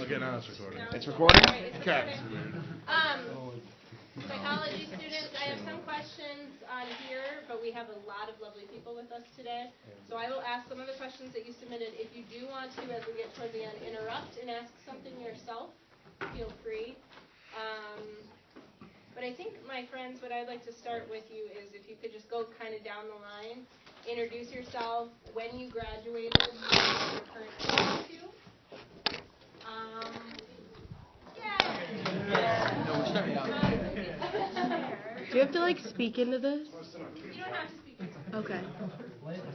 Okay, now it's recording. It's recording? Right, it's Okay. Psychology students, I have some questions on here, but we have a lot of lovely people with us today. So I will ask some of the questions that you submitted. If you do want to, as we get toward the end, interrupt and ask something yourself, feel free. But I think, my friends, what I'd like to start with you is if you could just go kind of down the line, introduce yourself, when you graduated, your current institute. No, we're starting out. Do you have to, like, speak into this? You don't have to speak. Okay.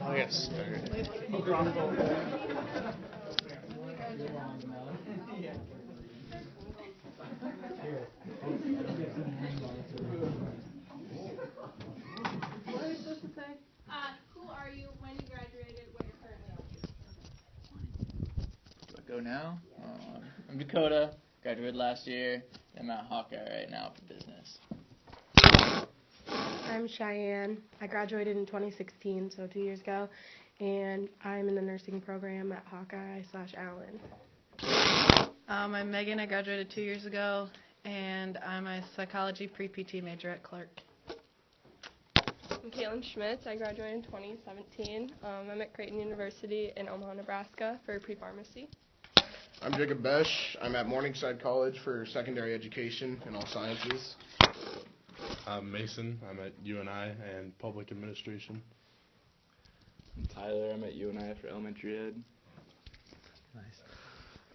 I'll get started. What are you supposed to say? Who are you, when you graduated, what you're currently up to? Do I go now? I'm Dakota, graduated last year. I'm at Hawkeye right now for business. I'm Cheyenne. I graduated in 2016, so 2 years ago, and I'm in the nursing program at Hawkeye/Allen. I'm Megan. I graduated 2 years ago, and I'm a psychology pre-PT major at Clark. I'm Caitlin Schmitz. I graduated in 2017. I'm at Creighton University in Omaha, Nebraska for pre-pharmacy. I'm Jacob Besh. I'm at Morningside College for secondary education in all sciences. I'm Mason. I'm at UNI and public administration. I'm Tyler. I'm at UNI for elementary ed. Nice.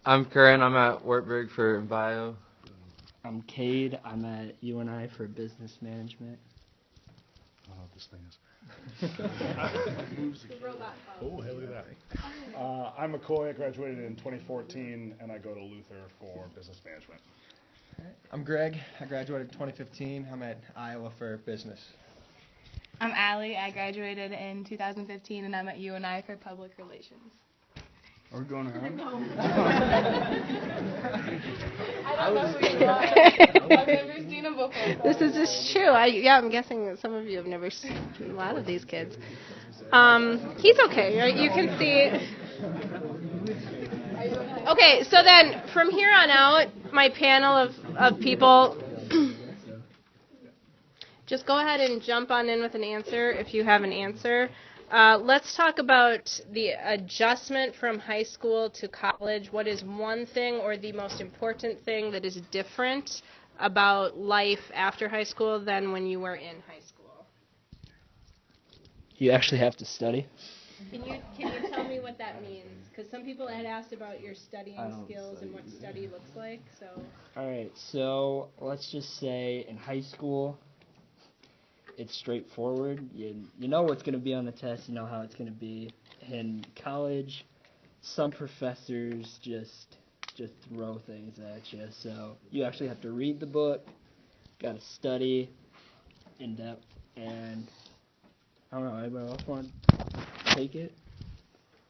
I'm Curran. I'm at Wartburg for bio. I'm Cade. I'm at UNI for business management. I don't know what this thing is. The robot phone. Oh, hey, look at that. I'm McCoy. I graduated in 2014, and I go to Luther for business management. I'm Greg. I graduated in 2015. I'm at Iowa for business. I'm Allie. I graduated in 2015, and I'm at UNI for public relations. Are we going around? I don't know who you are. I've never seen him before. This is just true. I'm guessing that some of you have never seen a lot of these kids. He's okay, right? You can see. Okay, so then from here on out, my panel of people, just go ahead and jump on in with an answer if you have an answer. Let's talk about the adjustment from high school to college. What is one thing or the most important thing that is different about life after high school than when you were in high school? You actually have to study. Can you tell me what that means? Because some people had asked about your studying skills and what study looks like. So. All right, so let's just say in high school, it's straightforward. You know what's going to be on the test. You know how it's going to be. In college, some professors just throw things at you. So you actually have to read the book, got to study in depth, and I don't know, anybody else want to take it?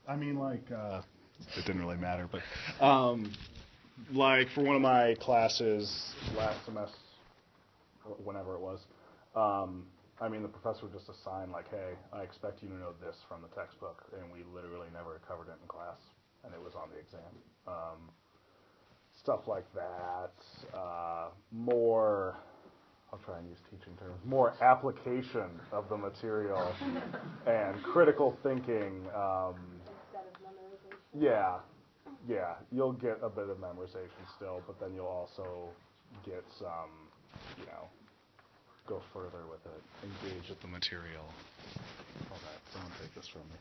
I mean, like, it didn't really matter, but, like, for one of my classes last semester, whenever it was, I mean, the professor would just assign, like, hey, I expect you to know this from the textbook, and we literally never covered it in class, and it was on the exam. Stuff like that, more, I'll try and use teaching terms, more application of the material and critical thinking. Instead of memorization? Yeah, you'll get a bit of memorization still, but then you'll also get some, go further with it, engage with the material. All that. Someone take this from me.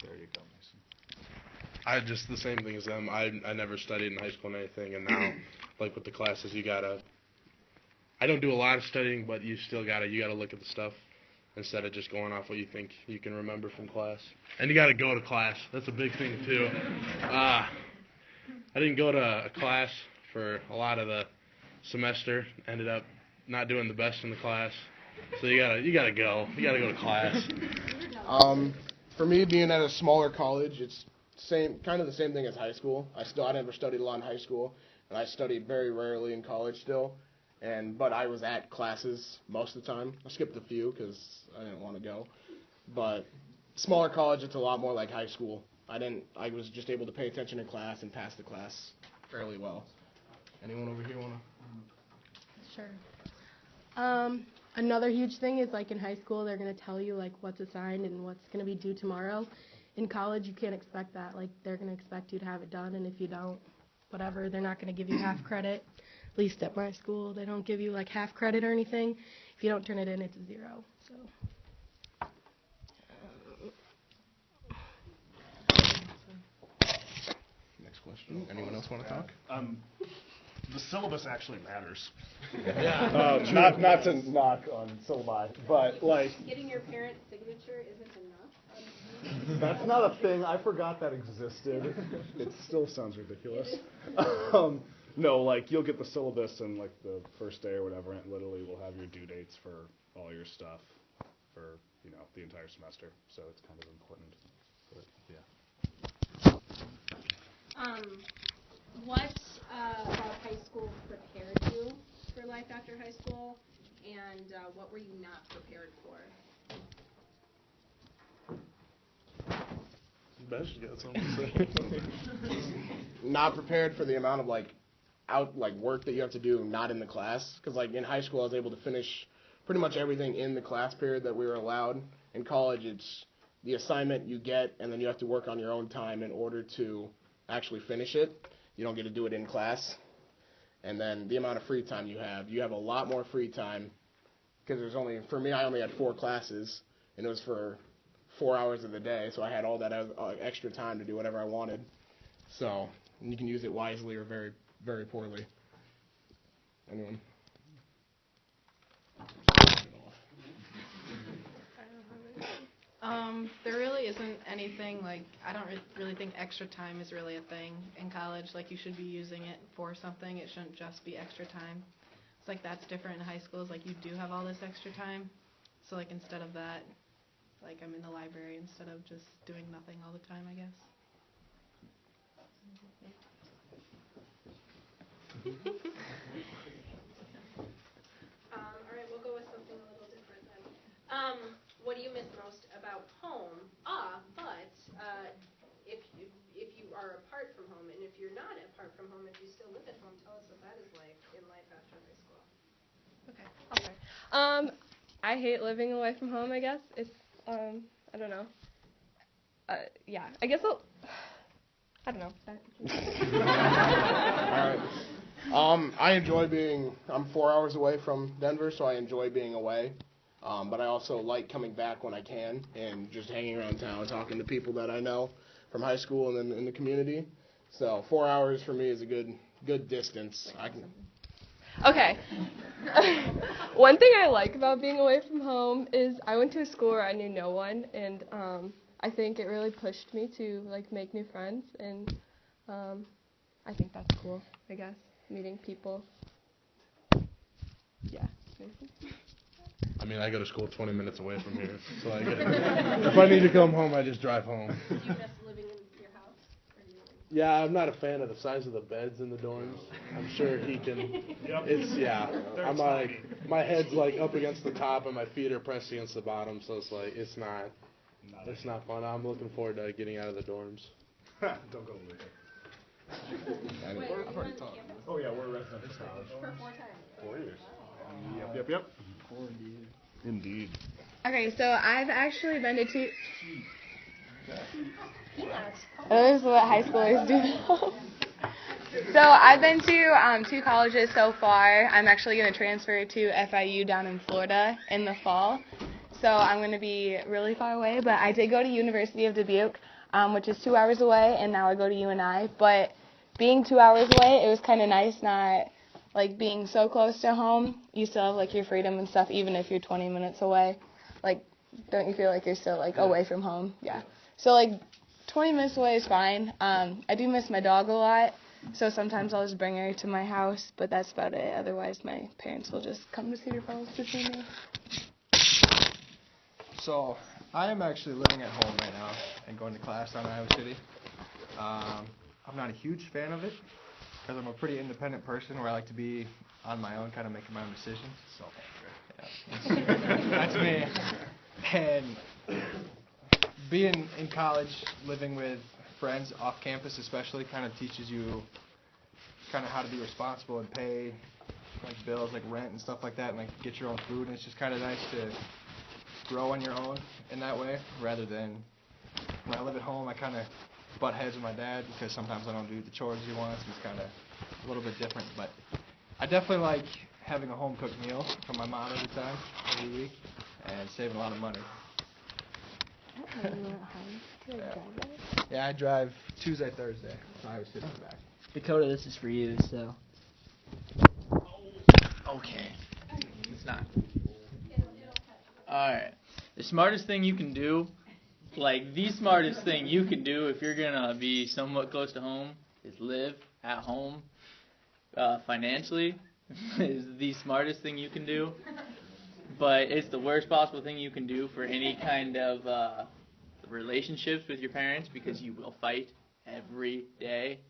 There you go, Mason. I just the same thing as them. I never studied in high school and anything, and now, like with the classes, I don't do a lot of studying, but you gotta look at the stuff instead of just going off what you think you can remember from class. And you gotta go to class. That's a big thing too. I didn't go to a class for a lot of the semester. Ended up not doing the best in the class. So you gotta go. You gotta go to class. For me, being at a smaller college, it's kind of the same thing as high school. I never studied a lot in high school, and I studied very rarely in college still. But I was at classes most of the time. I skipped a few because I didn't want to go. But smaller college, it's a lot more like high school. I was just able to pay attention in class and pass the class fairly well. Anyone over here want to? Sure. Another huge thing is, like, in high school, they're going to tell you, like, what's assigned and what's going to be due tomorrow. In college, you can't expect that. Like, they're going to expect you to have it done, and if you don't, whatever, they're not going to give you half credit. At least at my school, they don't give you, like, half credit or anything. If you don't turn it in, it's a 0. So. Next question. Anyone else want to talk? The syllabus actually matters. Yeah. Not to knock on syllabi, but like. Getting your parent's signature isn't enough. That's not a thing. I forgot that existed. It still sounds ridiculous. No, like you'll get the syllabus and like the first day or whatever, and it literally will have your due dates for all your stuff for the entire semester. So it's kind of important. But, yeah. What about high school prepared you for life after high school, and what were you not prepared for? Best got something to say. Not prepared for the amount of work that you have to do not in the class, because like in high school I was able to finish pretty much everything in the class period that we were allowed. In college it's the assignment you get and then you have to work on your own time in order to actually finish it. You don't get to do it in class. And then the amount of free time you have a lot more free time, because for me I only had 4 classes and it was for 4 hours of the day, so I had all that extra time to do whatever I wanted. So you can use it wisely or very, very poorly. Anyone? There really isn't anything, like, I don't really think extra time is really a thing in college. Like, you should be using it for something. It shouldn't just be extra time. It's like that's different in high school. It's like you do have all this extra time. So, like, instead of that, like, I'm in the library instead of just doing nothing all the time, I guess. All right, we'll go with something a little different then. What do you miss most about home? But if you are apart from home, and if you're not apart from home, if you still live at home, tell us what that is like in life after high school. Okay. I hate living away from home, I guess. It's, I don't know. Yeah, I guess I don't know. Alright. I enjoy I'm 4 hours away from Denver, so I enjoy being away. But I also like coming back when I can and just hanging around town, talking to people that I know from high school and then in the community. So 4 hours for me is a good distance. Okay. One thing I like about being away from home is I went to a school where I knew no one, and I think it really pushed me to like make new friends, and I think that's cool, I guess, meeting people. Yeah. I mean, I go to school 20 minutes away from here, so if I need to come home, I just drive home. Do you miss living in your house? Yeah, I'm not a fan of the size of the beds in the dorms. I'm sure he can. I'm like, my head's like up against the top and my feet are pressed against the bottom, so it's like it's not fun. I'm looking forward to getting out of the dorms. Don't go over here. I've already talked. Oh yeah, we're residential college. For 4 times. 4 years. Yep. 4 years. Indeed. Okay, so I've actually been to 2. That is what high schoolers do. So I've been to 2 colleges so far. I'm actually going to transfer to FIU down in Florida in the fall. So I'm going to be really far away, but I did go to University of Dubuque, which is 2 hours away, and now I go to UNI. But being 2 hours away, it was kind of nice not like being so close to home. You still have like your freedom and stuff, even if you're 20 minutes away. Like, don't you feel like you're still like away from home? Yeah. So like 20 minutes away is fine. I do miss my dog a lot, so sometimes I'll just bring her to my house, but that's about it. Otherwise, my parents will just come to Cedar Falls to see me. So, I am actually living at home right now and going to class down in Iowa City. I'm not a huge fan of it, because I'm a pretty independent person where I like to be on my own, kind of making my own decisions. So, yeah, that's me. And being in college, living with friends off campus especially kind of teaches you kind of how to be responsible and pay like bills like rent and stuff like that and like get your own food, and it's just kind of nice to grow on your own in that way rather than when I live at home I kind of butt heads with my dad because sometimes I don't do the chores he wants. It's kind of a little bit different, but I definitely like having a home cooked meal from my mom every week and saving a lot of money. Yeah, I drive Tuesday, Thursday. I was sitting back. Dakota, this is for you, so. Okay. It's not. Alright. The smartest thing you can do, like the smartest thing you can do if you're going to be somewhat close to home, is live at home financially. Is the smartest thing you can do. But it's the worst possible thing you can do for any kind of relationships with your parents because you will fight every day.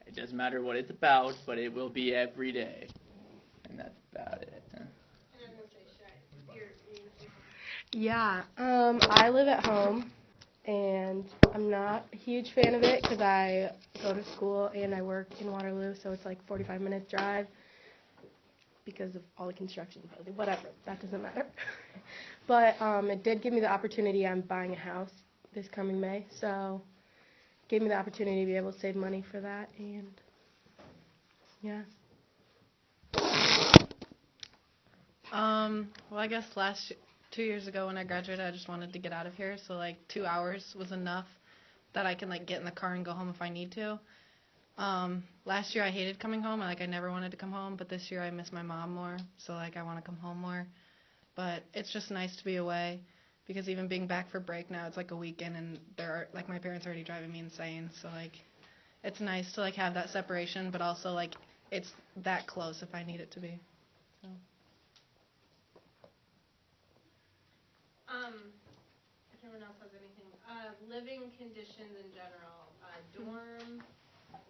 It doesn't matter what it's about, but it will be every day. And that's about it. Yeah, I live at home, and I'm not a huge fan of it because I go to school and I work in Waterloo, so it's like 45-minute drive because of all the construction, whatever, that doesn't matter. But it did give me the opportunity. I'm buying a house this coming May, so it gave me the opportunity to be able to save money for that, and yeah. Well, I guess 2 years ago when I graduated, I just wanted to get out of here, so like 2 hours was enough that I can like get in the car and go home if I need to. Last year I hated coming home, like I never wanted to come home, but this year I miss my mom more, so like I want to come home more. But it's just nice to be away, because even being back for break now, it's like a weekend and like my parents are already driving me insane, so like it's nice to like have that separation, but also like it's that close if I need it to be. So. If anyone else has anything, living conditions in general, dorm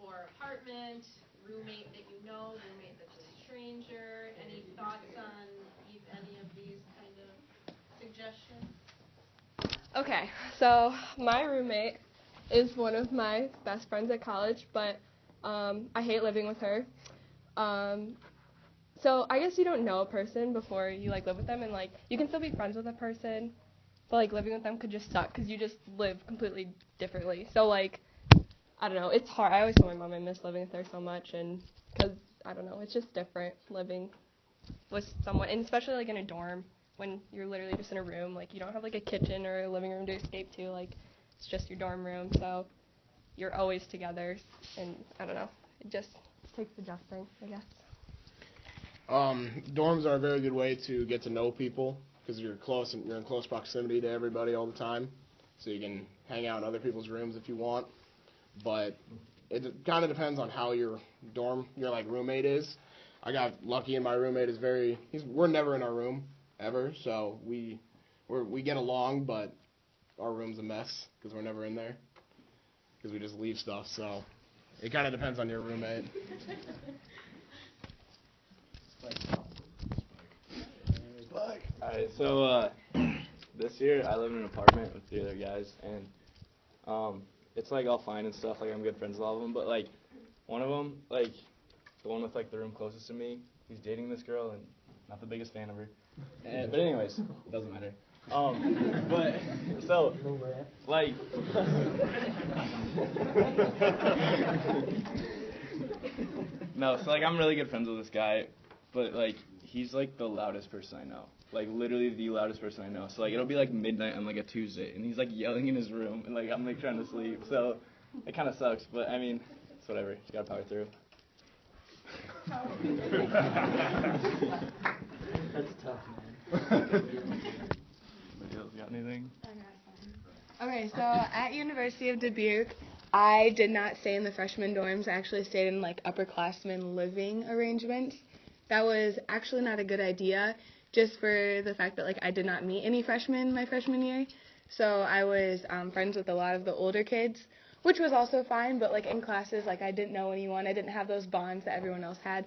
or apartment, roommate that you know, roommate that's a stranger, any thoughts on any of these kind of suggestions? Okay, so my roommate is one of my best friends at college, but I hate living with her. So I guess you don't know a person before you like live with them, and like you can still be friends with a person, but like living with them could just suck because you just live completely differently. So like I don't know, it's hard. I always tell my mom I miss living with her so much, and because I don't know, it's just different living with someone, and especially like in a dorm when you're literally just in a room. Like you don't have like a kitchen or a living room to escape to. Like it's just your dorm room, so you're always together, and I don't know, it just takes adjusting, I guess. Dorms are a very good way to get to know people because you're close and you're in close proximity to everybody all the time, so you can hang out in other people's rooms if you want. But it kind of depends on how your like roommate is. I got lucky, and my roommate is we're never in our room ever, so we get along, but our room's a mess because we're never in there because we just leave stuff. So it kind of depends on your roommate. Alright, so this year I live in an apartment with 3 other guys, and it's like all fine and stuff, like I'm good friends with all of them, but like one of them, like the one with like the room closest to me, he's dating this girl and not the biggest fan of her. But anyways, doesn't matter. But so like no, so like I'm really good friends with this guy, but like he's like the loudest person I know. Like literally the loudest person I know. So like it'll be like midnight on like a Tuesday and he's like yelling in his room and like I'm like trying to sleep. So it kind of sucks, but I mean, it's whatever. You got to power through. That's tough, man. Anybody else got anything? Okay, so at University of Dubuque, I did not stay in the freshman dorms. I actually stayed in like upperclassmen living arrangements. That was actually not a good idea, just for the fact that like I did not meet any freshmen my freshman year. So I was friends with a lot of the older kids, which was also fine, but like in classes, like I didn't know anyone. I didn't have those bonds that everyone else had.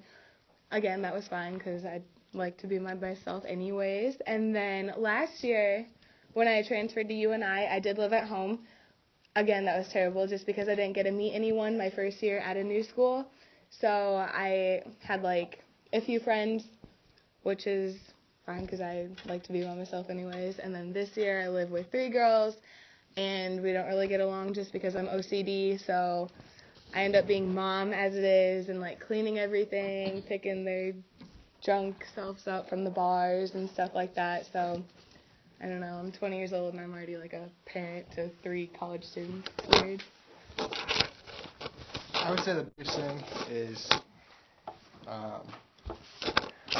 Again, that was fine because I like to be by myself anyways. And then last year, when I transferred to UNI, I did live at home. again, that was terrible just because I didn't get to meet anyone my first year at a new school. So I had like a few friends, which is fine because I like to be by myself anyways. And then this year I live with 3 girls, and we don't really get along just because I'm OCD. So I end up being mom as it is, and like cleaning everything, picking their drunk selves up from the bars and stuff like that. So I don't know, I'm 20 years old and I'm already like a parent to 3 college students. It's weird. I would say the biggest thing is, I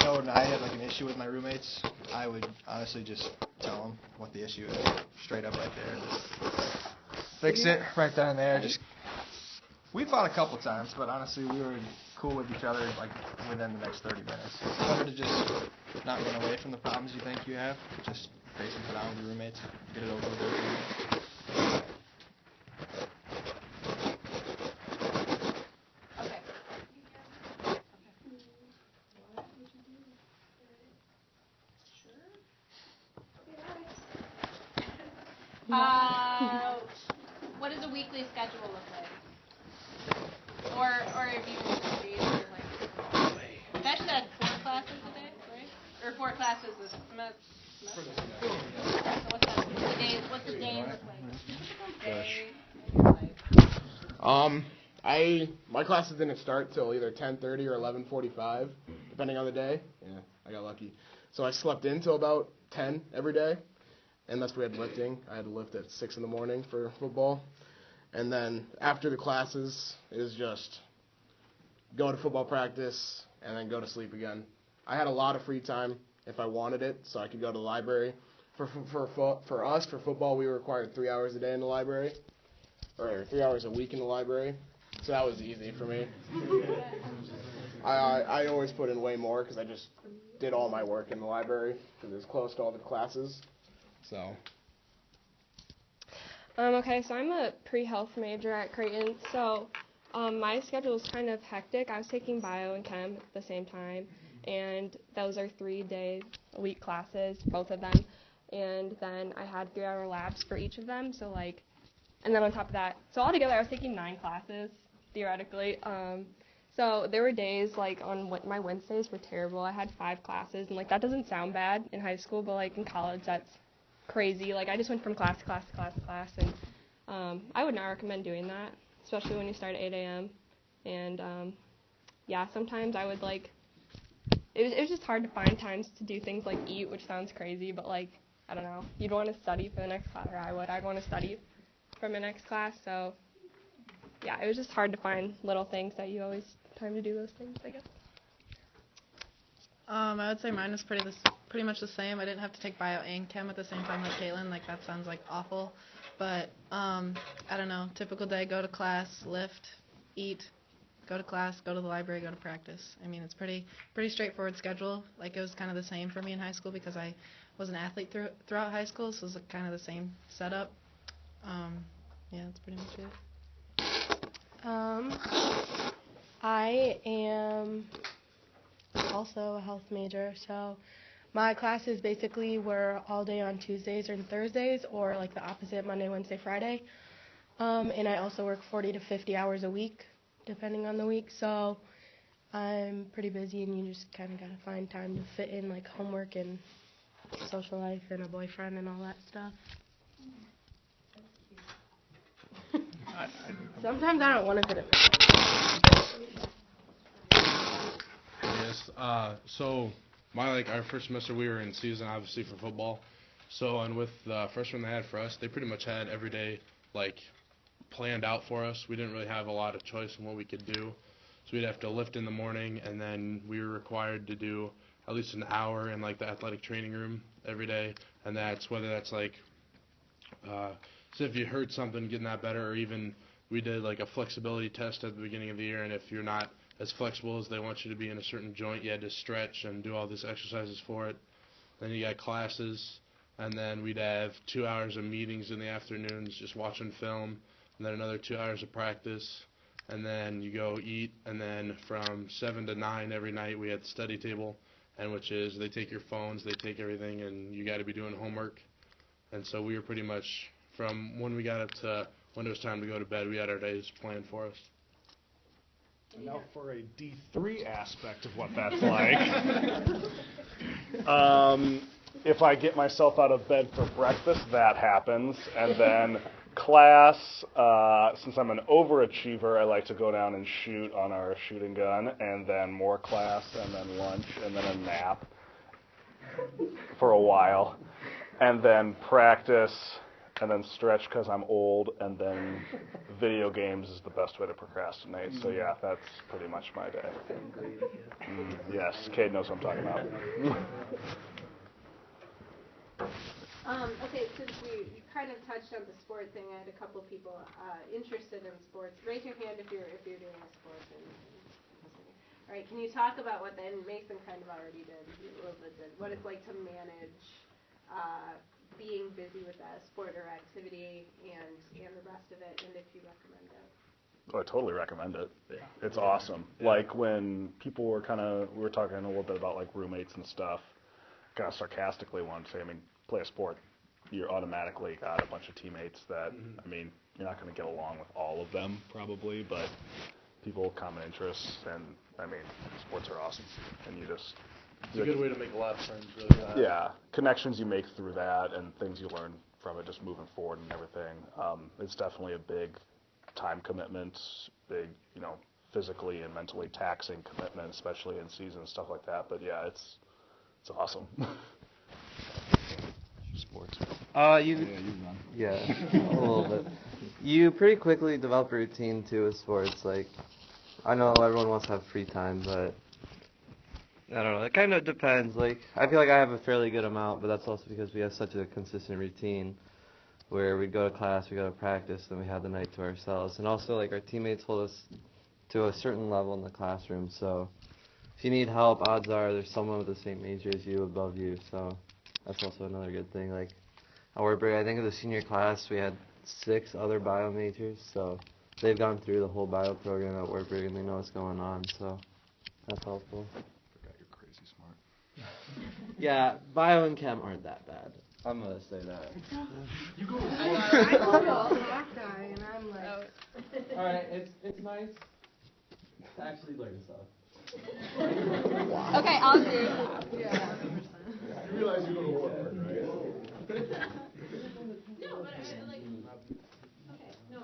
know when I had like an issue with my roommates, I would honestly just tell them what the issue is, straight up right there. Just fix it right then and there. We fought a couple times, but honestly, we were cool with each other like within the next 30 minutes. It's better to just not run away from the problems you think you have. Just face them head on with your roommates, get it over with. What does a weekly schedule look like? Or if you days or like Besh said 4 classes a day, right? Or 4 classes a semester. So what's the day look like? My classes didn't start till either 10:30 or 11:45, depending on the day. Yeah, I got lucky. So I slept in till about 10 every day. Unless we had lifting. I had to lift at 6 in the morning for football. And then after the classes, it was just go to football practice and then go to sleep again. I had a lot of free time if I wanted it, so I could go to the library. For us, for football, we were required 3 hours a day in the library, or 3 hours a week in the library. So that was easy for me. I always put in way more because I just did all my work in the library because it was close to all the classes. So. Okay, so I'm a pre-health major at Creighton, so my schedule is kind of hectic. I was taking bio and chem at the same time, and those are 3-day-a-week classes, both of them, and then I had 3-hour labs for each of them, so like, and then on top of that, so altogether I was taking 9 classes, theoretically. So there were days, like, on my Wednesdays were terrible. I had 5 classes, and like, that doesn't sound bad in high school, but like in college, that's crazy. Like, I just went from class to class to class to class, and I would not recommend doing that, especially when you start at 8 a.m. And yeah, sometimes I would like, it was just hard to find times to do things like eat, which sounds crazy, but like, I don't know, you'd want to study for the next class, or I'd want to study for my next class, so yeah, it was just hard to find little things that you always have time to do those things, I guess. I would say mine was pretty much the same. I didn't have to take bio and chem at the same time like Caitlin. Like, that sounds like awful. But I don't know. Typical day: go to class, lift, eat, go to class, go to the library, go to practice. I mean, it's pretty straightforward schedule. Like, it was kind of the same for me in high school because I was an athlete throughout high school, so it was kind of the same setup. Yeah, that's pretty much it. I am also a health major, so my classes basically were all day on Tuesdays and Thursdays, or like the opposite, Monday, Wednesday, Friday. And I also work 40 to 50 hours a week, depending on the week, so I'm pretty busy, and you just kind of got to find time to fit in like homework and social life and a boyfriend and all that stuff. Sometimes I don't want to fit it. Yes. So our first semester we were in season obviously for football. So, and with the freshmen they had for us, they pretty much had every day like planned out for us. We didn't really have a lot of choice in what we could do. So we'd have to lift in the morning, and then we were required to do at least an hour in like the athletic training room every day, and that's whether that's like so if you heard something, getting that better, or even we did like a flexibility test at the beginning of the year, and if you're not as flexible as they want you to be in a certain joint, you had to stretch and do all these exercises for it. Then you got classes, and then we'd have 2 hours of meetings in the afternoons just watching film, and then another 2 hours of practice, and then you go eat, and then from 7 to 9 every night we had the study table, and which is they take your phones, they take everything, and you got to be doing homework. And so we were pretty much, from when we got up to when it was time to go to bed, we had our days planned for us. And now for a D3 aspect of what that's like. If I get myself out of bed for breakfast, that happens. And then class, since I'm an overachiever, I like to go down and shoot on our shooting gun, and then more class, and then lunch, and then a nap for a while, and then practice, and then stretch because I'm old, and then video games is the best way to procrastinate. So yeah, that's pretty much my day. Yes, Cade knows what I'm talking about. Okay, since we kind of touched on the sport thing, I had a couple people interested in sports. Raise your hand if you're doing a sport. All right, can you talk about what then Mason kind of already did a little bit, what it's like to manage being busy with that sport or activity and the rest of it, and if you recommend it. Oh, I totally recommend it. It's awesome. Like when people were we were talking a little bit about like roommates and stuff, kind of sarcastically wanted to say, I mean, play a sport, you're automatically got a bunch of teammates that, I mean, you're not going to get along with all of them probably, but people with common interests, and I mean, sports are awesome, and you just... It's a good way to make a lot of friends, really. Yeah, connections you make through that and things you learn from it just moving forward and everything. It's definitely a big time commitment, big, physically and mentally taxing commitment, especially in season and stuff like that, but yeah, it's awesome. Sports. Yeah, a little bit. You pretty quickly develop a routine too with sports. Like, I know everyone wants to have free time, but I don't know. It kind of depends. Like, I feel like I have a fairly good amount, but that's also because we have such a consistent routine where we go to class, we go to practice, then we have the night to ourselves. And also, like, our teammates hold us to a certain level in the classroom. So if you need help, odds are there's someone with the same major as you above you. So that's also another good thing. Like, at Wartburg, I think of the senior class, we had 6 other bio majors. So they've gone through the whole bio program at Wartburg, and they know what's going on. So that's helpful. Yeah, bio and chem aren't that bad. I'm going to say that. You go to I go to a math guy, and I'm like... Alright, it's nice to actually learn stuff. Okay, I'll do. Yeah. You realize you go to work, right? No, but I like... Okay, no,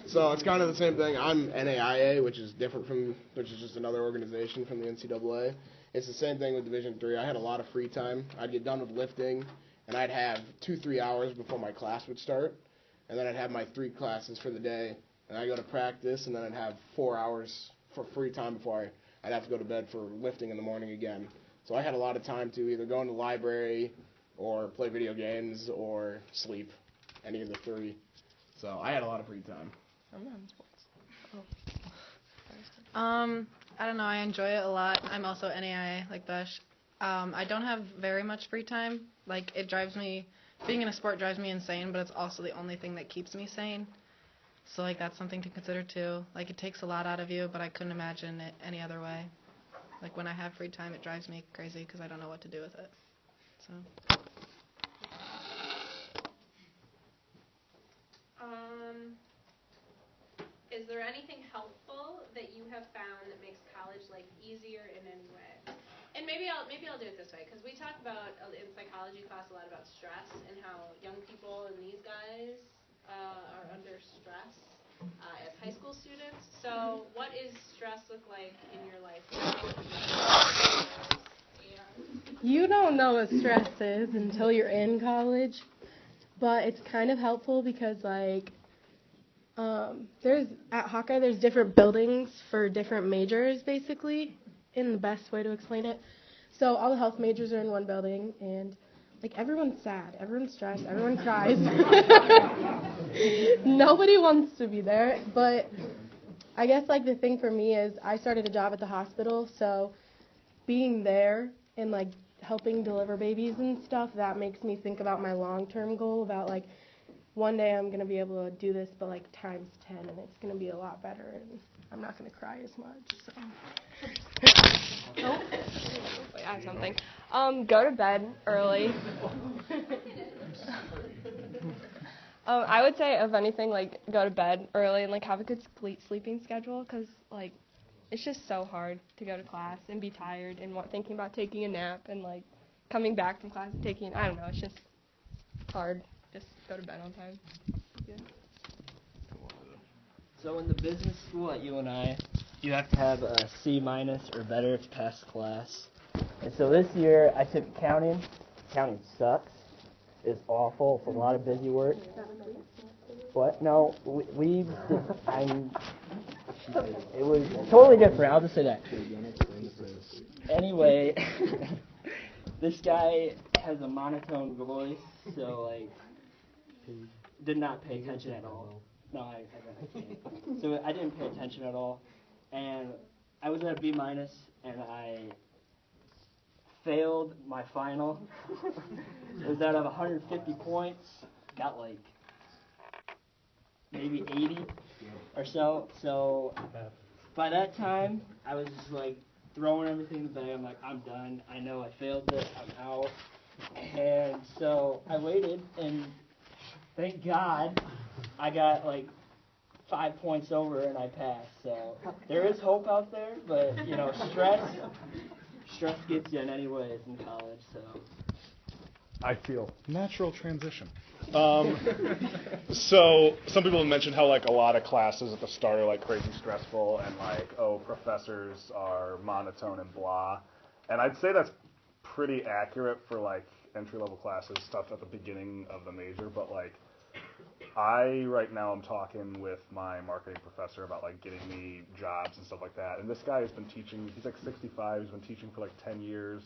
So it's kind of the same thing. I'm NAIA, which is just another organization from the NCAA. It's the same thing with Division III. I had a lot of free time. I'd get done with lifting, and I'd have 2-3 hours before my class would start, and then I'd have my 3 classes for the day, and I'd go to practice, and then I'd have 4 hours for free time before I'd have to go to bed for lifting in the morning again. So I had a lot of time to either go in the library or play video games or sleep, any of the 3. So I had a lot of free time. I don't know, I enjoy it a lot. I'm also NAIA, like Besh. I don't have very much free time. Like, being in a sport drives me insane, but it's also the only thing that keeps me sane. So, like, that's something to consider, too. Like, it takes a lot out of you, but I couldn't imagine it any other way. Like, when I have free time, it drives me crazy because I don't know what to do with it. So... Is there anything helpful that you have found that makes college life easier in any way? And maybe I'll do it this way, because we talk about in psychology class a lot about stress and how young people and these guys are under stress as high school students. So what is stress look like in your life now? You don't know what stress is until you're in college, but it's kind of helpful because, like, at Hawkeye, there's different buildings for different majors, basically, in the best way to explain it. So all the health majors are in one building, and, like, everyone's sad, everyone's stressed, everyone cries. Nobody wants to be there, but I guess, like, the thing for me is I started a job at the hospital, so being there and, like, helping deliver babies and stuff, that makes me think about my long-term goal about, like, one day I'm going to be able to do this, but, like, times 10, and it's going to be a lot better, and I'm not going to cry as much, so. Wait, I have something. Go to bed early. I would say, if anything, like, go to bed early and, like, have a good sleeping schedule, because, like, it's just so hard to go to class and be tired and thinking about taking a nap and, like, coming back from class and taking, I don't know, it's just hard. Just go to bed on time. Yeah. So in the business school at UNI, you have to have a C- or better to pass the class. And so this year I took accounting. Accounting sucks. It's awful. It's a lot of busy work. What? No, it was totally different. I'll just say that. Anyway, this guy has a monotone voice, so like, did not pay attention at all. No, I can't. So I didn't pay attention at all, and I was at a B-, and I failed my final. It was out of 150 points, got like maybe 80 or so. So by that time, I was just like throwing everything in the bag. I'm like, I'm done. I know I failed it. I'm out. And so I waited, and thank God I got like 5 points over and I passed. So there is hope out there, but you know, stress gets you in any ways in college. So I feel natural transition. So some people have mentioned how like a lot of classes at the start are like crazy stressful and like, oh, professors are monotone and blah. And I'd say that's pretty accurate for like entry-level classes, stuff at the beginning of the major, but like right now I'm talking with my marketing professor about like getting me jobs and stuff like that. And this guy has been teaching, he's like 65, he's been teaching for like 10 years.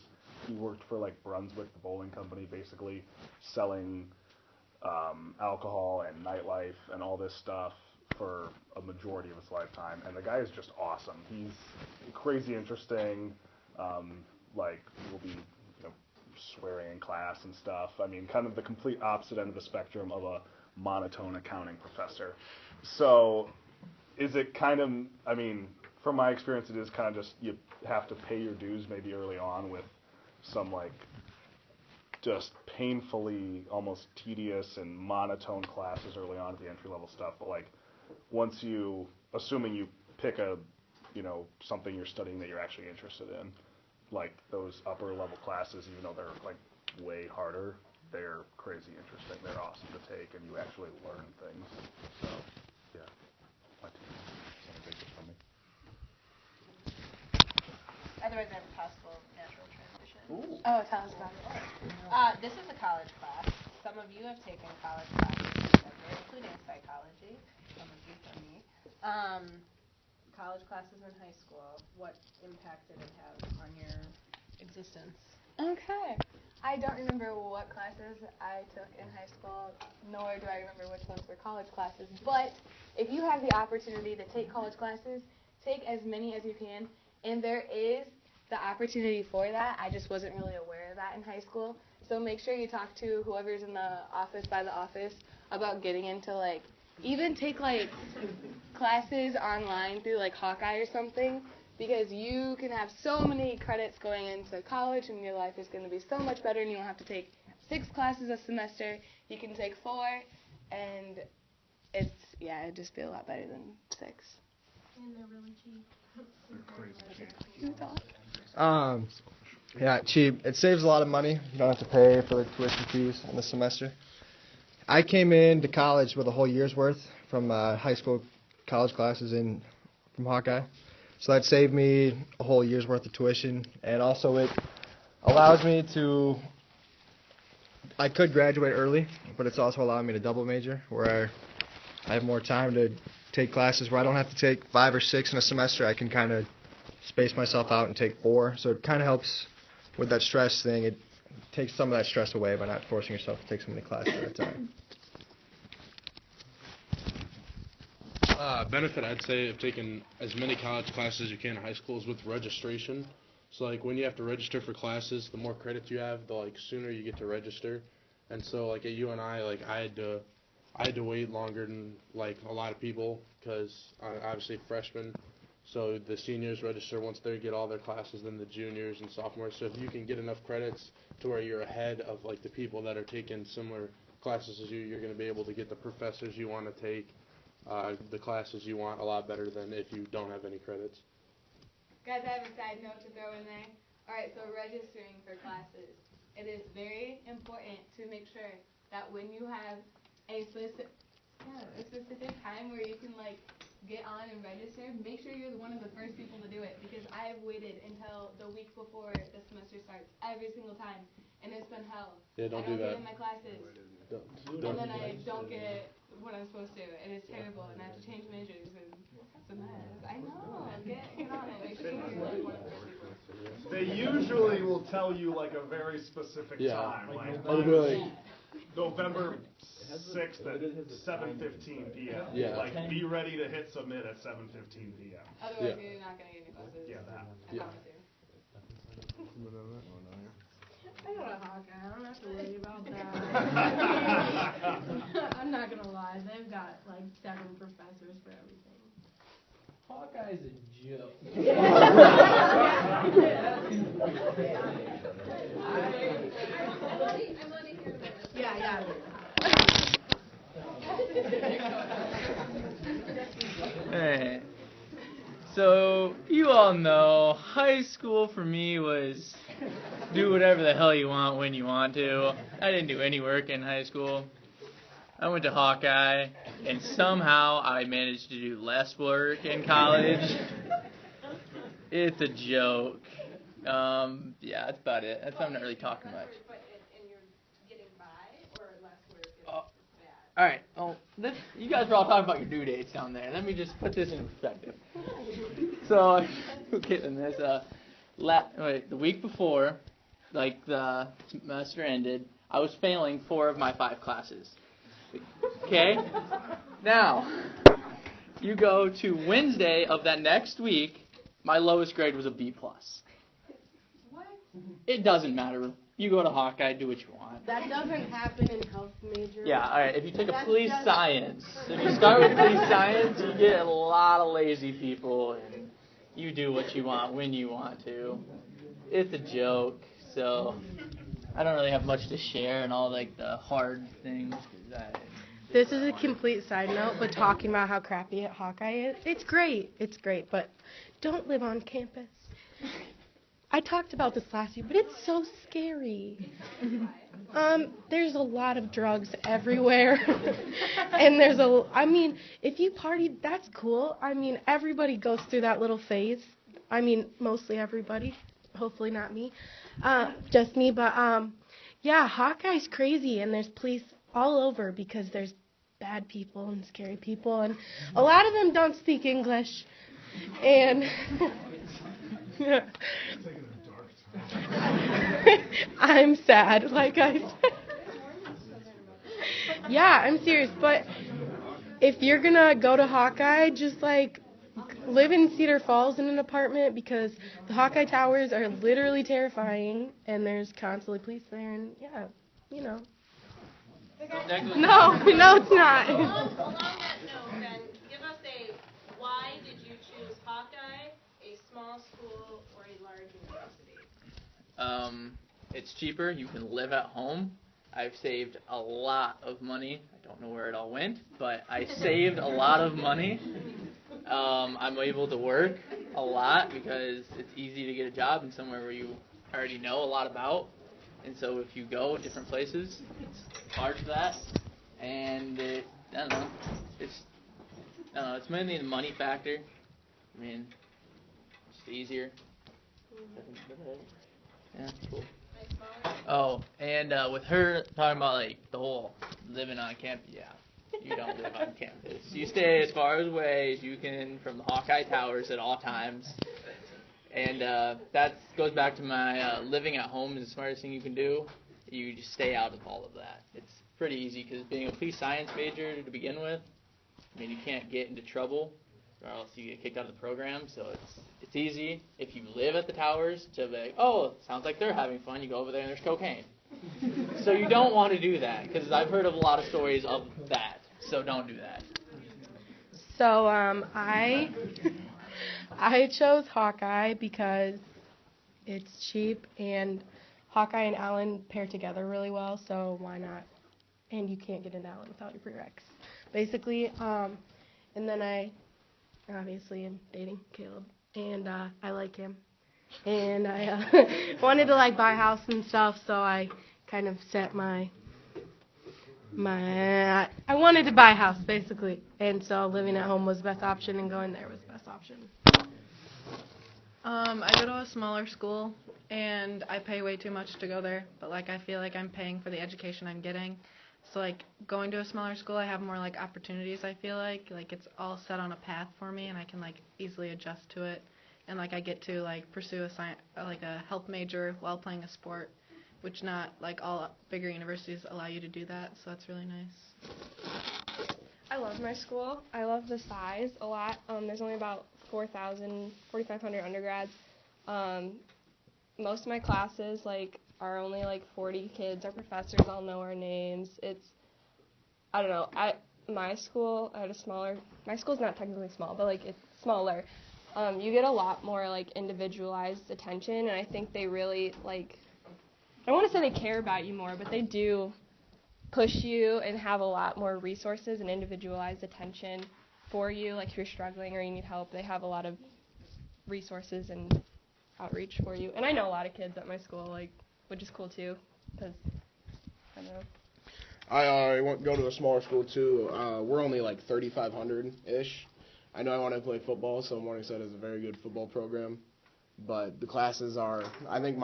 He worked for like Brunswick, the bowling company, basically selling alcohol and nightlife and all this stuff for a majority of his lifetime. And the guy is just awesome. He's crazy interesting, like will be swearing in class and stuff. I mean, kind of the complete opposite end of the spectrum of a monotone accounting professor. So is it kind of, I mean, from my experience, it is kind of just you have to pay your dues maybe early on with some like just painfully almost tedious and monotone classes early on at the entry level stuff. But like once you, assuming you pick a, something you're studying that you're actually interested in, like those upper level classes, even though they're like way harder, they're crazy interesting. They're awesome to take, and you actually learn things. So, yeah. My team. Someone take it from me. Otherwise, I have a possible natural transition. Ooh. Oh, tell us about it. This is a college class. Some of you have taken college classes together, including psychology. Some of you from me. College classes in high school. What impact did it have on your existence? Okay. I don't remember what classes I took in high school, nor do I remember which ones were college classes. But if you have the opportunity to take college classes, take as many as you can. And there is the opportunity for that. I just wasn't really aware of that in high school. So make sure you talk to whoever's in the office by the office about getting into, like, even take, like, classes online through, like, Hawkeye or something, because you can have so many credits going into college and your life is going to be so much better, and you don't have to take 6 classes a semester. You can take 4, and it'd just be a lot better than 6. And they're really cheap. They're crazy. Yeah, cheap. It saves a lot of money. You don't have to pay for the tuition fees in the semester. I came into college with a whole year's worth from high school college classes from Hawkeye. So that saved me a whole year's worth of tuition, and also it allows me to, I could graduate early, but it's also allowing me to double major, where I have more time to take classes where I don't have to take 5 or 6 in a semester. I can kind of space myself out and take 4, so it kind of helps with that stress thing. It takes some of that stress away by not forcing yourself to take so many classes at a time. Benefit, I'd say, of taking as many college classes as you can in high school is with registration. So, like, when you have to register for classes, the more credits you have, the, like, sooner you get to register. And so, like, at UNI, like, I had to wait longer than, like, a lot of people because, obviously, freshmen. So the seniors register once they get all their classes, then the juniors and sophomores. So if you can get enough credits to where you're ahead of, like, the people that are taking similar classes as you, you're going to be able to get the professors you want to take, the classes you want a lot better than if you don't have any credits. Guys, I have a side note to throw in there. Alright, so registering for classes. It is very important to make sure that when you have a specific time where you can like get on and register, make sure you're one of the first people to do it, because I've waited until the week before the semester starts every single time, and it's been hell. Yeah, don't I do don't that. get in my classes, and then I don't get what I'm supposed to, and it's terrible, and I have to change majors, and it's a mess. I know. Get on it. Make sure you're like one of the first people. They usually will tell you like a very specific time, like November 6th at 7:15 p.m. Yeah. Like, be ready to hit submit at 7:15 p.m. Otherwise, you're not going to get any classes. Yeah, that. I promise you. I got a Hawkeye. I don't have to worry about that. I'm not gonna lie. They've got like 7 professors for everything. Hawkeye's a joke. Yeah. Alright. So, you all know, high school for me was do whatever the hell you want when you want to. I didn't do any work in high school. I went to Hawkeye, and somehow I managed to do less work in college. It's a joke. Yeah, that's about it. I'm not really talking much. Alright, you guys were all talking about your due dates down there. Let me just put this in perspective. So, getting this, the week before, like the semester ended, I was failing 4 of my 5 classes. Okay? Now, you go to Wednesday of that next week, my lowest grade was a B+. What? It doesn't matter. You go to Hawkeye, do what you want. That doesn't happen in health major. Yeah, alright, if you take a police science, if you start with police science, you get a lot of lazy people, and you do what you want when you want to. It's a joke, so I don't really have much to share and all like the hard things. This is a complete side note, but talking about how crappy Hawkeye is, it's great, but don't live on campus. I talked about this last year, but it's so scary. There's a lot of drugs everywhere, and if you party, that's cool. Everybody goes through that little phase. Mostly everybody. Hopefully not me. Just me, but yeah, Hawkeye's crazy, and there's police all over because there's bad people and scary people, and a lot of them don't speak English, and I'm sad, like I said. Yeah, I'm serious, but if you're gonna go to Hawkeye, just like live in Cedar Falls in an apartment, because the Hawkeye Towers are literally terrifying, and there's constantly police there, and yeah, you know. No, it's not. Along that note, then, give us why did you choose Hawkeye, a small school, or a large university? It's cheaper. You can live at home. I've saved a lot of money. I don't know where it all went, but I saved a lot of money. I'm able to work a lot because it's easy to get a job in somewhere where you already know a lot about. And so if you go different places, it's hard for that. And it's mainly the money factor. It's just easier. Yeah, cool. Oh, and with her talking about like the whole living on campus, yeah, you don't live on campus. You stay as far away as you can from the Hawkeye Towers at all times. And that goes back to my living at home is the smartest thing you can do. You just stay out of all of that. It's pretty easy because being a police science major to begin with, you can't get into trouble or else you get kicked out of the program. So it's easy if you live at the towers to be like, oh, sounds like they're having fun. You go over there and there's cocaine. So you don't want to do that because I've heard of a lot of stories of that. So don't do that. So I chose Hawkeye because it's cheap and Hawkeye and Allen pair together really well. So why not and you can't get into Allen without your prereqs, basically. And then I obviously am dating Caleb, and I like him. And I wanted to like buy a house and stuff, so I kind of set I wanted to buy a house basically, and so living at home was the best option, and going there was the best option. I go to a smaller school, and I pay way too much to go there, but like I feel like I'm paying for the education I'm getting. So like going to a smaller school, I have more like opportunities. I feel like it's all set on a path for me, and I can like easily adjust to it. And like I get to like pursue a health major while playing a sport, which not like all bigger universities allow you to do that. So that's really nice. I love my school. I love the size a lot. There's only about 4,500 undergrads. Most of my classes are only 40 kids. Our professors all know our names. I don't know. At my school, my school's not technically small, but it's smaller. You get a lot more individualized attention, and I think they really I don't want to say they care about you more, but they do push you and have a lot more resources and individualized attention for you. If you're struggling or you need help, they have a lot of resources and outreach for you. And I know a lot of kids at my school, which is cool too, because I don't know. I go to a smaller school too. We're only 3,500-ish. I know I want to play football, so Morningside has a very good football program. But the classes are, I think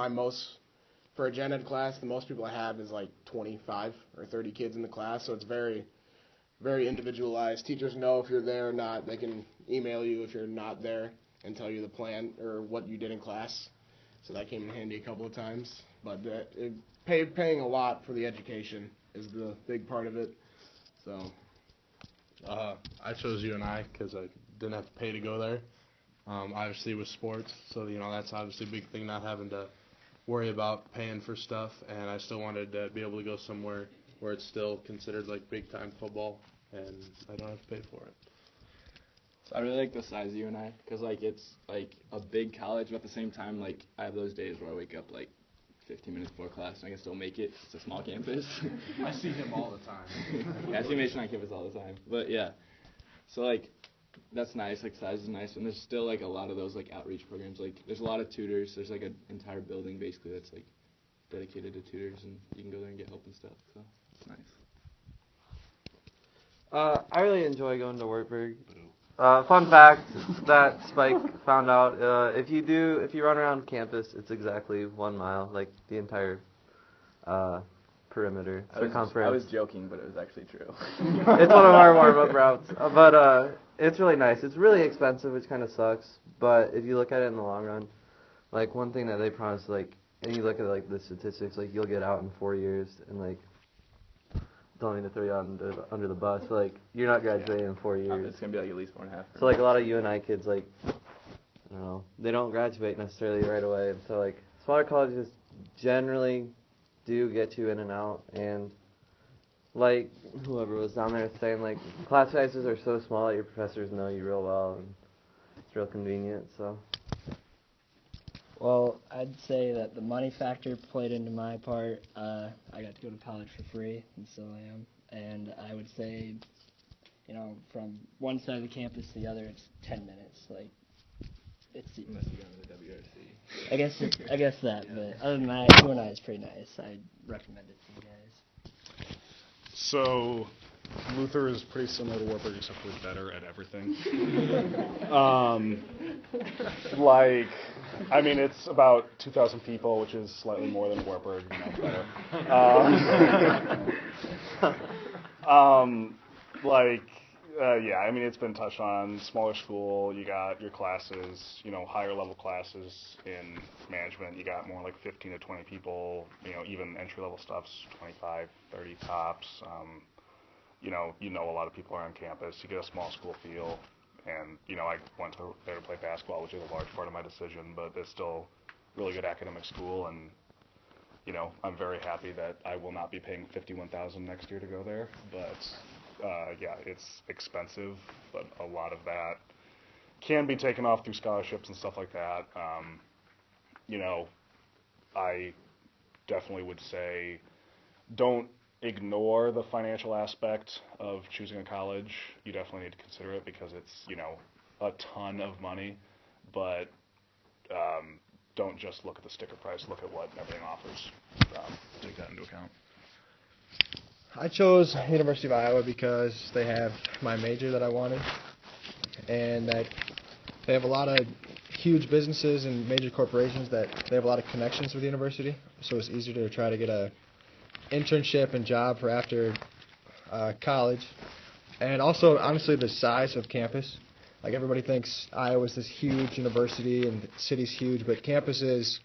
for a gen ed class, the most people I have is 25 or 30 kids in the class. So it's very, very individualized. Teachers know if you're there or not. They can email you if you're not there and tell you the plan or what you did in class. So that came in handy a couple of times. But paying a lot for the education is the big part of it. So. I chose UNI because I didn't have to pay to go there. Obviously with sports, so that's obviously a big thing, not having to worry about paying for stuff. And I still wanted to be able to go somewhere where it's still considered big time football, and I don't have to pay for it. So I really like the size of UNI because it's a big college, but at the same time I have those days where I wake up 15 minutes before class, and I can still make it. It's a small campus. I see him all the time. Yeah, I see Mason on campus all the time. But yeah, so that's nice. Size is nice, and there's still a lot of those outreach programs. There's a lot of tutors. There's an entire building basically that's dedicated to tutors, and you can go there and get help and stuff. So it's nice. I really enjoy going to Wartburg. Fun fact that Spike found out, if you run around campus, it's exactly 1 mile, the entire perimeter, circumference. I was joking, but it was actually true. It's one of our warm-up routes, but it's really nice. It's really expensive, which kind of sucks, but if you look at it in the long run, one thing that they promise, and you look at the statistics, you'll get out in 4 years, and don't need to throw you out under the bus. You're not graduating in 4 years. It's going to be at least 4.5. So a lot of UNI kids, I don't know, they don't graduate necessarily right away. And so smaller colleges generally do get you in and out. And whoever was down there saying, class sizes are so small that your professors know you real well, and it's real convenient. So. Well, I'd say that the money factor played into my part. I got to go to college for free, and still I am. And I would say, from one side of the campus to the other, it's 10 minutes. It's. Unless you go to the WRC. I guess that. Yeah. But other than that, UNI is pretty nice. I recommend it to you guys. So, Luther is pretty similar to Wartburg, except for better at everything. It's about 2,000 people, which is slightly more than Wartburg, better. It's been touched on. Smaller school, you got your classes, higher level classes in management. You got more 15 to 20 people. Even entry level stuff's 25, 30 tops. You know a lot of people are on campus. You get a small school feel. And, I went there to play basketball, which is a large part of my decision, but it's still really good academic school, and, I'm very happy that I will not be paying $51,000 next year to go there, but, it's expensive, but a lot of that can be taken off through scholarships and stuff like that. I definitely would say don't ignore the financial aspect of choosing a college. You definitely need to consider it because it's, a ton of money, but don't just look at the sticker price, look at what everything offers. Take that into account. I chose University of Iowa because they have my major that I wanted, and that they have a lot of huge businesses and major corporations that they have a lot of connections with the university, so it's easier to try to get a internship and job for after college. And also, honestly, the size of campus. Like, everybody thinks Iowa's this huge university and the city's huge, but campus is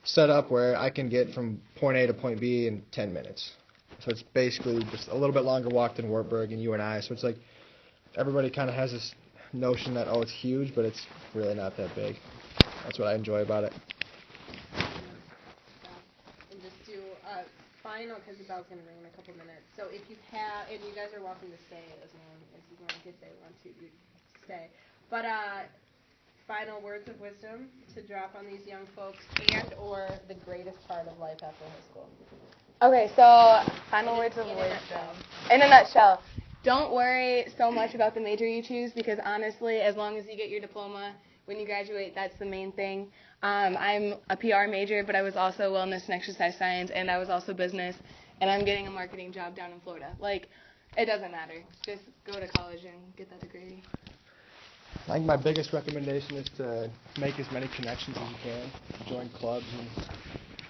set up where I can get from point A to point B in 10 minutes. So it's basically just a little bit longer walk than Wartburg and UNI. So it's like everybody kind of has this notion that, oh, it's huge, but it's really not that big. That's what I enjoy about it. And just do final, because the bell's going to ring in a couple minutes. So if you have, and you guys are welcome to stay as long as you want, if they want to, you stay. But final words of wisdom to drop on these young folks, and or the greatest part of life after high school. Okay, so final words of wisdom. In a nutshell, don't worry so much about the major you choose, because honestly, as long as you get your diploma when you graduate, that's the main thing. I'm a PR major, but I was also wellness and exercise science, and I was also business, and I'm getting a marketing job down in Florida. Like, it doesn't matter. Just go to college and get that degree. I think my biggest recommendation is to make as many connections as you can, join clubs and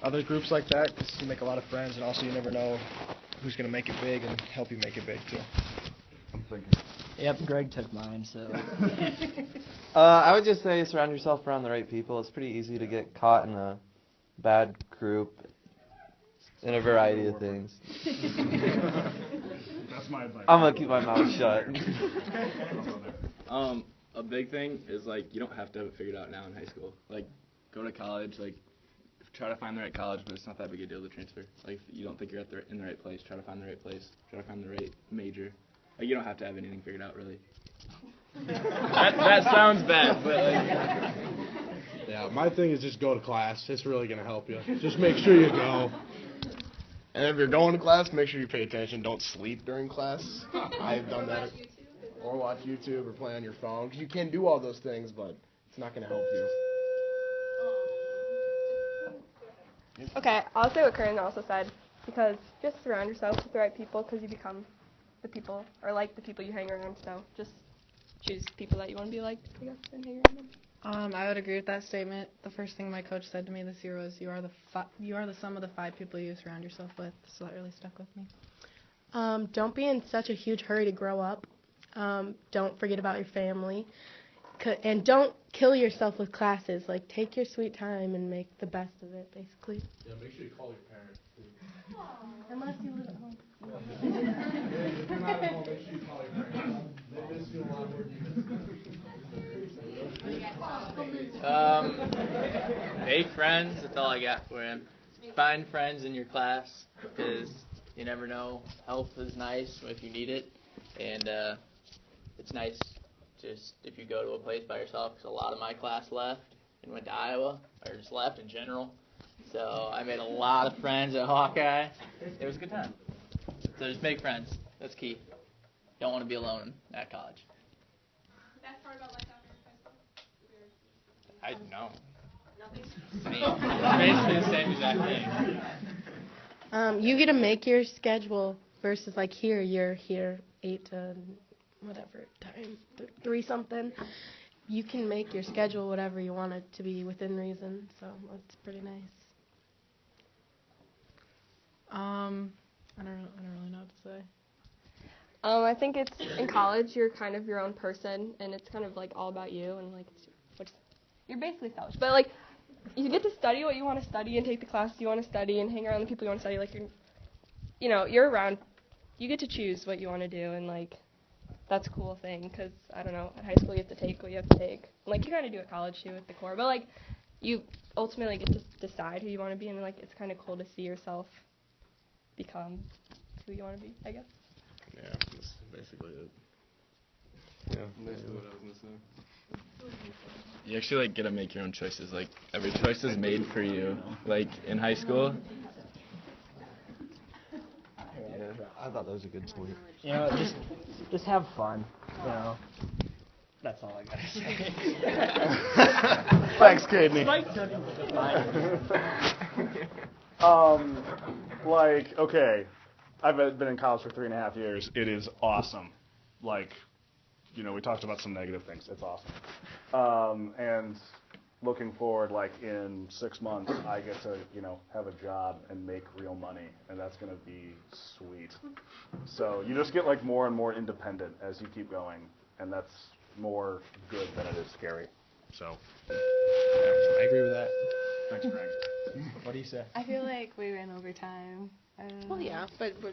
other groups like that, because you make a lot of friends, and also you never know who's going to make it big and help you make it big, too. I'm thinking. Yep, Greg took mine, so. I would just say surround yourself around the right people. It's pretty easy to get caught in a bad group in a variety of things. That's my advice. I'm going to keep my mouth shut. A big thing is, like, you don't have to have it figured out now in high school. Like, go to college, like, try to find the right college, but it's not that big a deal to transfer. Like, if you don't think you're in the right place, try to find the right place. Try to find the right major. Like, you don't have to have anything figured out, really. that sounds bad, but, like... Yeah, my thing is just go to class. It's really going to help you. Just make sure you go. And if you're going to class, make sure you pay attention. Don't sleep during class. I've done that. Or watch YouTube or play on your phone. Because you can do all those things, but it's not going to help you. Okay, I'll say what Karen also said, because just surround yourself with the right people, because you become the people, or like the people you hang around, so just choose people that you want to be like, I guess, and hang around them. I would agree with that statement. The first thing my coach said to me this year was, you are the sum of the 5 people you surround yourself with, so that really stuck with me. Don't be in such a huge hurry to grow up. Don't forget about your family. And don't kill yourself with classes. Like, take your sweet time and make the best of it, basically. Yeah, make sure you call your parents, too. Unless you live at home. If you're not at home, make sure you call your parents. They miss you a lot more than you miss. Make friends. That's all I got for him. Find friends in your class, because you never know. Help is nice if you need it, and it's nice just if you go to a place by yourself, because a lot of my class left and went to Iowa, or just left in general. So I made a lot of friends at Hawkeye. It was a good time. So just make friends. That's key. Don't want to be alone at college. Best part about life after high school? I know. Nothing. Basically the same exact thing. You get to make your schedule versus, like, here, you're here 8 to whatever time, 3 something. You can make your schedule whatever you want it to be within reason, so that's pretty nice. I don't really know what to say. I think it's in college you're kind of your own person, and it's kind of like all about you, and like you're basically selfish. But like you get to study what you want to study and take the classes you want to study and hang around the people you want to study. Like you're around. You get to choose what you want to do, and like that's a cool thing, because I don't know, at high school you have to take what you have to take. Like you kind of do at college too with the core, but like you ultimately get to decide who you want to be, and like it's kind of cool to see yourself become who you want to be, I guess. Yeah, that's basically it. Yeah, basically what I was gonna say. You actually like get to make your own choices. Like every choice is made for you. Like in high school. Yeah. I thought that was a good point. You know, just have fun. You know, that's all I gotta say. Thanks, Caden. Like, okay, I've been in college for 3.5 years. It is awesome. Like, you know, we talked about some negative things. It's awesome. And looking forward, like in 6 months, I get to, you know, have a job and make real money, and that's gonna be sweet. So you just get like more and more independent as you keep going, and that's more good than it is scary. So I agree with that. thanks, Greg. What do you say? I feel like we ran over time. Well, yeah, but you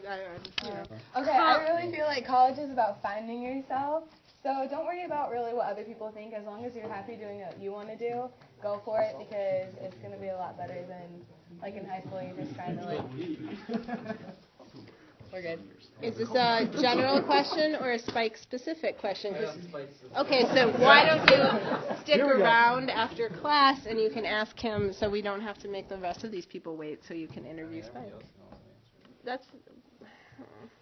know. Okay, I really feel like college is about finding yourself. So don't worry about really what other people think. As long as you're happy doing what you want to do, go for it because it's going to be a lot better than like in high school you're just trying to like. We're good. Is this a general question or a Spike specific question? Okay, so why don't you stick around after class and you can ask him so we don't have to make the rest of these people wait so you can interview Spike. That's.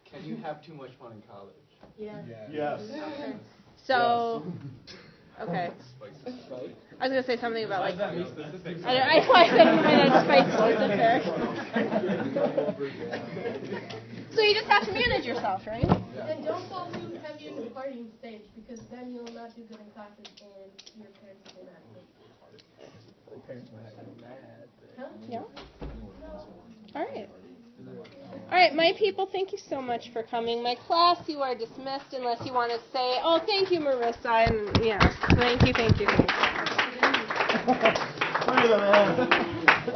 Can you have too much fun in college? Yeah. Yes. Okay. So, okay. I was going to say something about like. I said in my head Spike specific. So you just have to manage yourself, right? And don't fall too heavy in the partying stage because then you'll not do good in classes and your parents will not make you. Yeah. All right. All right, my people, thank you so much for coming. My class, you are dismissed unless you want to say, oh, thank you, Marissa, and yes, thank you.